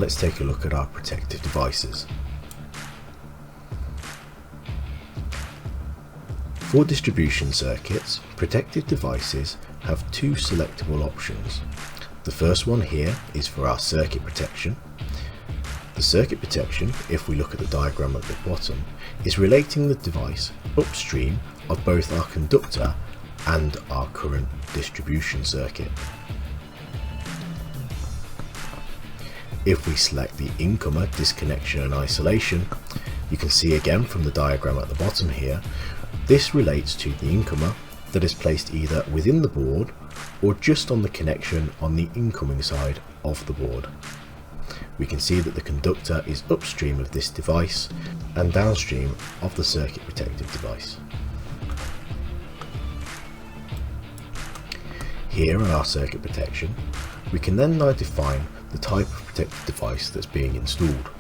let's take a look at our protective devices. For distribution circuits, protective devices have two selectable options. The first one here is for our circuit protection. The circuit protection, if we look at the diagram at the bottom, is relating the device upstream of both our conductor and our current distribution circuit. If we select the incomer disconnection and isolation, you can see again from the diagram at the bottom here, this relates to the incomer that is placed either within the board or just on the connection on the incoming side of the board. We can see that the conductor is upstream of this device and downstream of the circuit protective device. Here in our circuit protection, we can then now define the type of protective device that's being installed.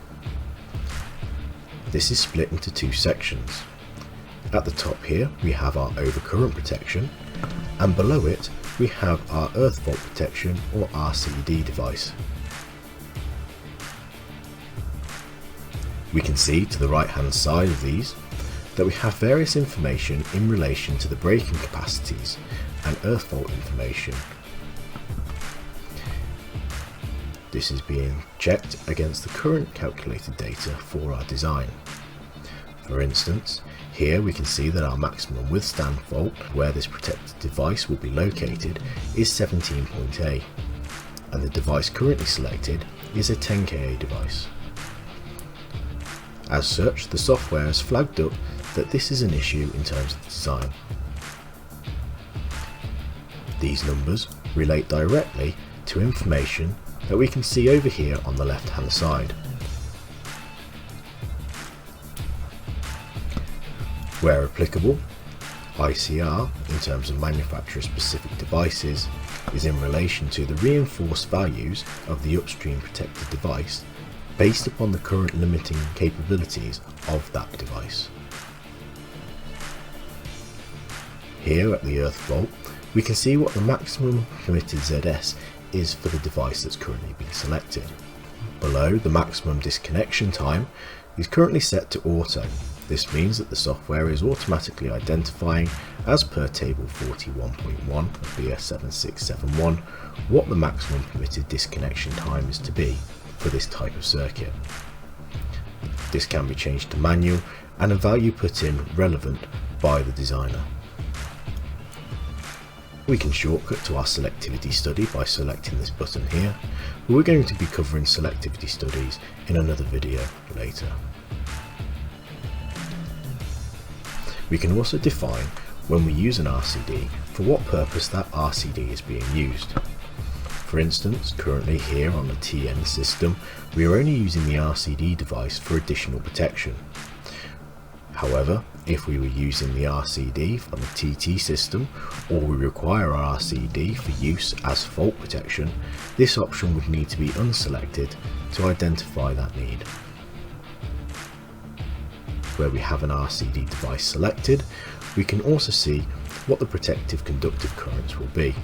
This is split into two sections. At the top here we have our overcurrent protection, and below it we have our earth fault protection or RCD device. We can see to the right hand side of these that we have various information in relation to the breaking capacities and earth fault information. This is being checked against the current calculated data for our design. For instance, here we can see that our maximum withstand fault where this protected device will be located is 17.8, and the device currently selected is a 10 kA device. As such, the software has flagged up that this is an issue in terms of the design. These numbers relate directly to information that we can see over here on the left hand side. Where applicable, ICR in terms of manufacturer specific devices is in relation to the reinforced values of the upstream protected device based upon the current limiting capabilities of that device. Here at the earth fault, we can see what the maximum permitted ZS is for the device that's currently being selected. Below, the maximum disconnection time is currently set to auto. This means that the software is automatically identifying, as per table 41.1 of BS7671, what the maximum permitted disconnection time is to be for this type of circuit. This can be changed to manual and a value put in relevant by the designer. We can shortcut to our selectivity study by selecting this button here, but we're going to be covering selectivity studies in another video later. We can also define when we use an RCD for what purpose that RCD is being used. For instance, currently here on the TN system, we are only using the RCD device for additional protection. However, if we were using the RCD on the TT system, or we require our RCD for use as fault protection, this option would need to be unselected to identify that need. Where we have an RCD device selected, we can also see what the protective conductive currents will be.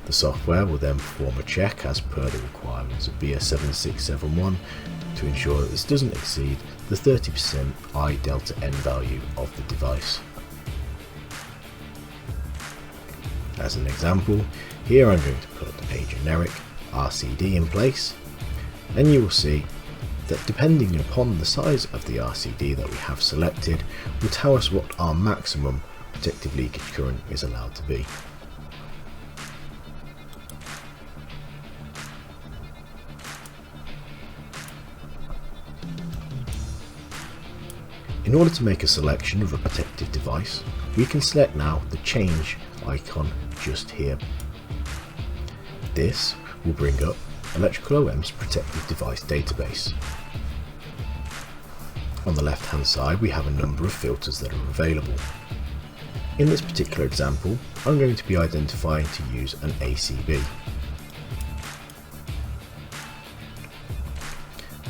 The software will then perform a check as per the requirements of BS7671 to ensure that this doesn't exceed the 30% I delta N value of the device. As an example, here I'm going to put a generic RCD in place, and you will see that depending upon the size of the RCD that we have selected will tell us what our maximum protective leakage current is allowed to be. In order to make a selection of a protective device, we can select now the change icon just here. This will bring up ElectricalOM's protective device database. On the left hand side we have a number of filters that are available. In this particular example, I'm going to be identifying to use an ACB.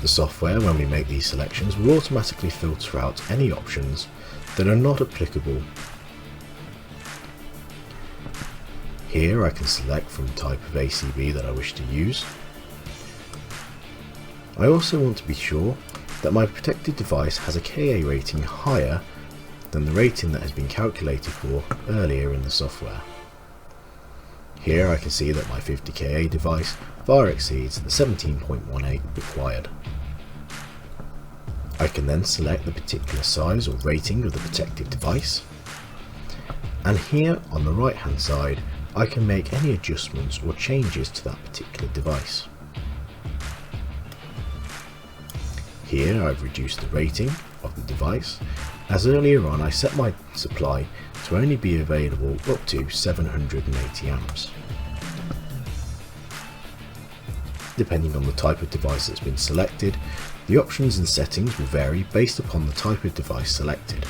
The software, when we make these selections, will automatically filter out any options that are not applicable. Here I can select from the type of ACB that I wish to use. I also want to be sure that my protected device has a KA rating higher than the rating that has been calculated for earlier in the software. Here I can see that my 50 KA device far exceeds the 17.18 required. I can then select the particular size or rating of the protected device, and here on the right hand side I can make any adjustments or changes to that particular device. Here I've reduced the rating of the device, as earlier on I set my supply to only be available up to 780 amps. Depending on the type of device that's been selected, the options and settings will vary based upon the type of device selected.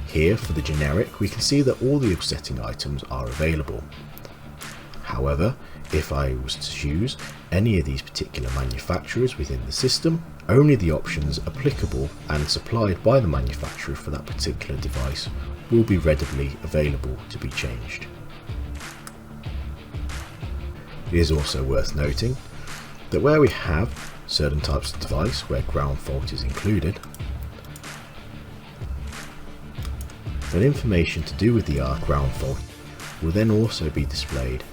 Here for the generic we can see that all the upsetting items are available. However, if I was to choose any of these particular manufacturers within the system, only the options applicable and supplied by the manufacturer for that particular device will be readily available to be changed. It is also worth noting that where we have certain types of device where ground fault is included, then information to do with the ground fault will then also be displayed